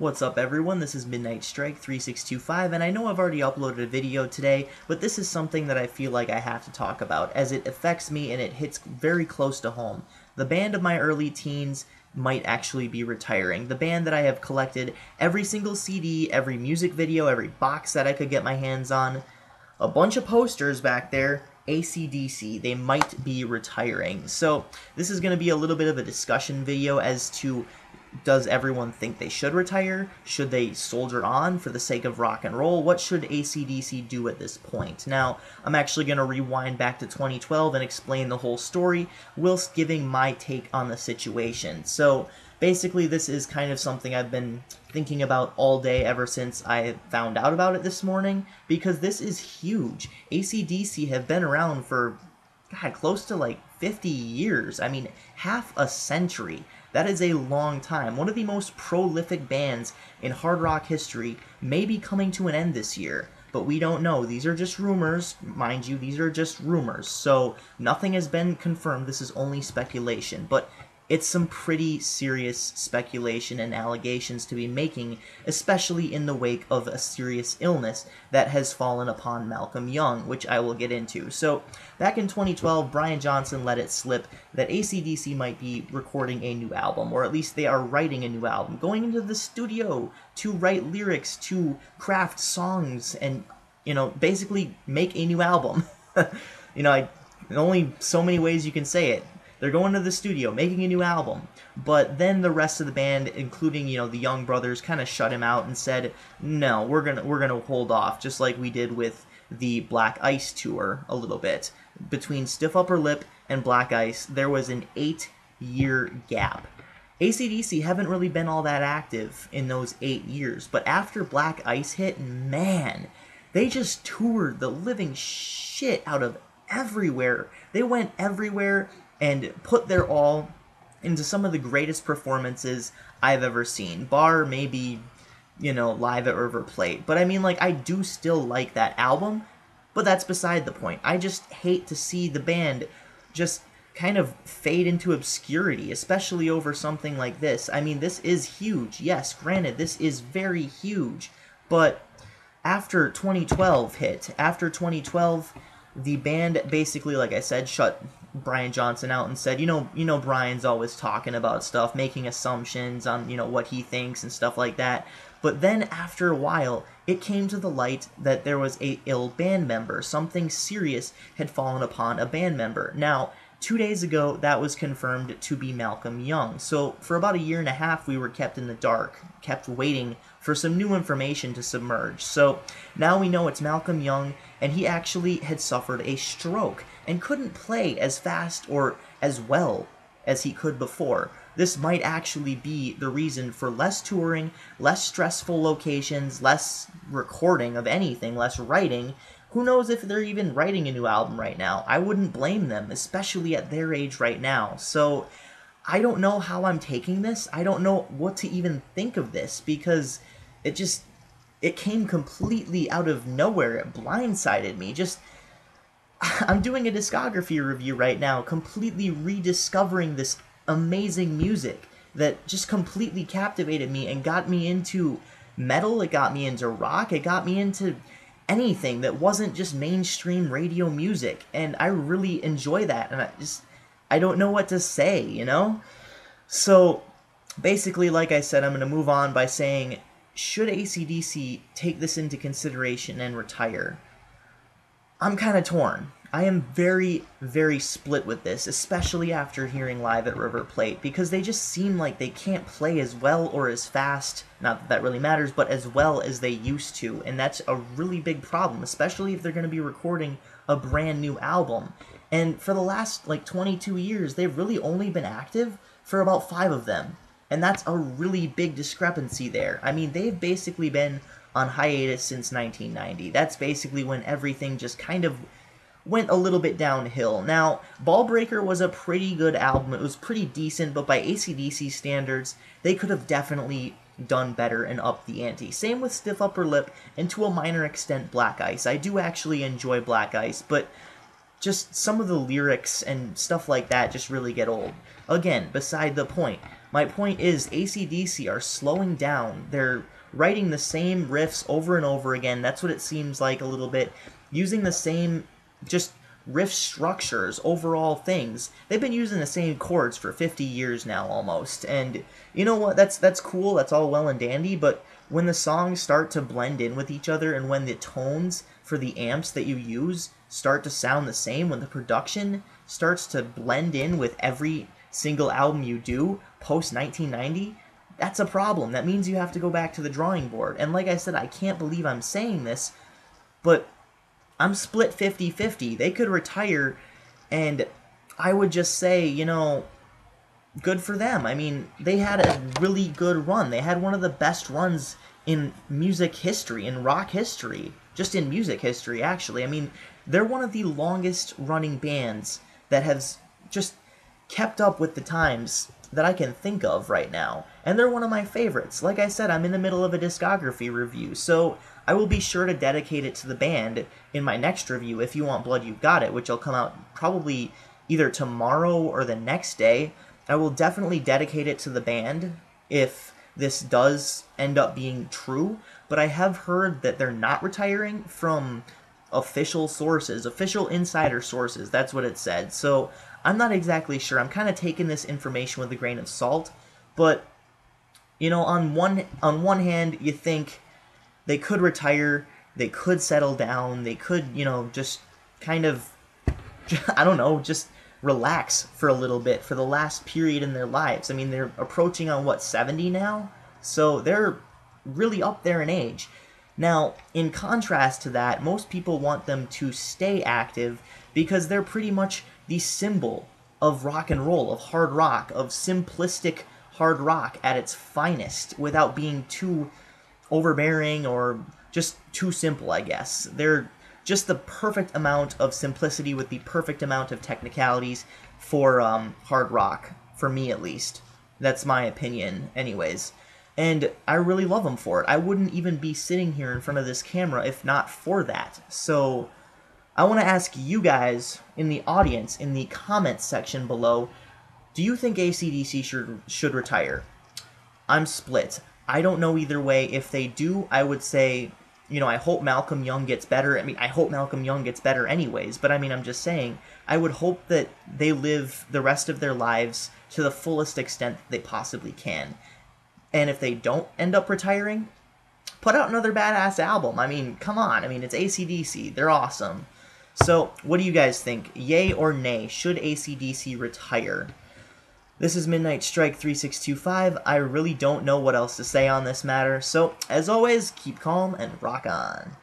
What's up everyone, this is Midnight Strike 3625 and I know I've already uploaded a video today, but this is something that I feel like I have to talk about as it affects me and it hits very close to home. The band of my early teens might actually be retiring. The band that I have collected every single CD, every music video, every box that I could get my hands on, a bunch of posters back there, ACDC, they might be retiring. So this is going to be a little bit of a discussion video as to, does everyone think they should retire? Should they soldier on for the sake of rock and roll? What should ACDC do at this point? Now, I'm actually going to rewind back to 2012 and explain the whole story, whilst giving my take on the situation. So, basically, this is kind of something I've been thinking about all day ever since I found out about it this morning, because this is huge. ACDC have been around for, God, close to like 50 years. I mean, half a century. That is a long time. One of the most prolific bands in hard rock history may be coming to an end this year, but we don't know. These are just rumors. Mind you, these are just rumors, so nothing has been confirmed. This is only speculation, but it's some pretty serious speculation and allegations to be making, especially in the wake of a serious illness that has fallen upon Malcolm Young, which I will get into. So, back in 2012, Brian Johnson let it slip that AC/DC might be recording a new album, or at least they are writing a new album, going into the studio to write lyrics, to craft songs, and, basically make a new album. Only so many ways you can say it. They're going to the studio, making a new album. But then the rest of the band, including, the Young brothers, kind of shut him out and said, no, we're gonna hold off, just like we did with the Black Ice tour a little bit. Between Stiff Upper Lip and Black Ice, there was an 8-year gap. AC/DC haven't really been all that active in those 8 years, but after Black Ice hit, man, they just toured the living shit out of everywhere. They went everywhere and put their all into some of the greatest performances I've ever seen. Bar maybe, Live at River Plate. But I mean, I do still like that album, but that's beside the point. I just hate to see the band just kind of fade into obscurity, especially over something like this. I mean, this is huge. Yes, granted, this is very huge. But after 2012 hit, the band basically, like I said, shut Brian Johnson out and said, Brian's always talking about stuff, making assumptions on, what he thinks and stuff like that. But then after a while, it came to the light that there was a ill band member. Something serious had fallen upon a band member. Now, 2 days ago, that was confirmed to be Malcolm Young. So for about 1.5 years, we were kept in the dark, kept waiting for some new information to submerge. So now we know it's Malcolm Young, and he actually had suffered a stroke and couldn't play as fast or as well as he could before. This might actually be the reason for less touring, less stressful locations, less recording of anything, less writing. Who knows if they're even writing a new album right now? I wouldn't blame them, especially at their age right now. So I don't know how I'm taking this. I don't know what to even think of this, because it came completely out of nowhere. It blindsided me. I'm doing a discography review right now, completely rediscovering this amazing music that just completely captivated me and got me into metal, it got me into rock, it got me into anything that wasn't just mainstream radio music, and I really enjoy that, and I don't know what to say, So, basically, like I said, I'm going to move on by saying, should AC/DC take this into consideration and retire? I'm kind of torn. I am very, very split with this, especially after hearing Live at River Plate, because they just seem like they can't play as well or as fast, not that that really matters, but as well as they used to, and that's a really big problem, especially if they're going to be recording a brand new album. And for the last, 22 years, they've really only been active for about 5 of them, and that's a really big discrepancy there. I mean, they've basically been on hiatus since 1990. That's basically when everything just kind of went a little bit downhill. Now, Ballbreaker was a pretty good album. It was pretty decent, but by AC/DC standards, they could have definitely done better and upped the ante. Same with Stiff Upper Lip, and to a minor extent, Black Ice. I do actually enjoy Black Ice, but just some of the lyrics and stuff like that just really get old. Again, beside the point. My point is, ACDC are slowing down. They're writing the same riffs over and over again. That's what it seems like a little bit. Using the same, just riff structures, overall things. They've been using the same chords for 50 years now almost. And you know what? That's cool. That's all well and dandy, but when the songs start to blend in with each other and when the tones for the amps that you use start to sound the same, when the production starts to blend in with every single album you do post 1990, that's a problem. That means you have to go back to the drawing board. And like I said, I can't believe I'm saying this, but I'm split 50-50. They could retire, and I would just say, you know, good for them. I mean, they had a really good run. They had one of the best runs in music history, in rock history. Just in music history, actually. I mean, they're one of the longest running bands that has just kept up with the times that I can think of right now. And they're one of my favorites. Like I said, I'm in the middle of a discography review, so I will be sure to dedicate it to the band in my next review, If You Want Blood, You've Got It, which will come out probably either tomorrow or the next day. I will definitely dedicate it to the band if this does end up being true, but I have heard that they're not retiring from official sources, official insider sources. That's what it said. So I'm not exactly sure. I'm kind of taking this information with a grain of salt, but you know, on one hand, you think they could retire, they could settle down, they could, you know, just kind of, I don't know, just relax for a little bit for the last period in their lives. I mean, they're approaching on, what, 70 now? So they're really up there in age. Now, in contrast to that, most people want them to stay active because they're pretty much the symbol of rock and roll, of hard rock, of simplistic hard rock at its finest, without being too overbearing or just too simple, I guess. They're just the perfect amount of simplicity with the perfect amount of technicalities for hard rock, for me at least. That's my opinion, anyways. And I really love them for it. I wouldn't even be sitting here in front of this camera if not for that. So I want to ask you guys in the audience, in the comments section below, do you think AC/DC should retire? I'm split. I don't know either way. If they do, I would say, you know, I hope Malcolm Young gets better. I mean, I hope Malcolm Young gets better anyways, but I mean, I'm just saying, I would hope that they live the rest of their lives to the fullest extent that they possibly can. And if they don't end up retiring, put out another badass album. I mean, come on. I mean, it's AC/DC. They're awesome. So, what do you guys think? Yay or nay? Should AC/DC retire? This is Midnight Strike 3625. I really don't know what else to say on this matter. So, as always, keep calm and rock on.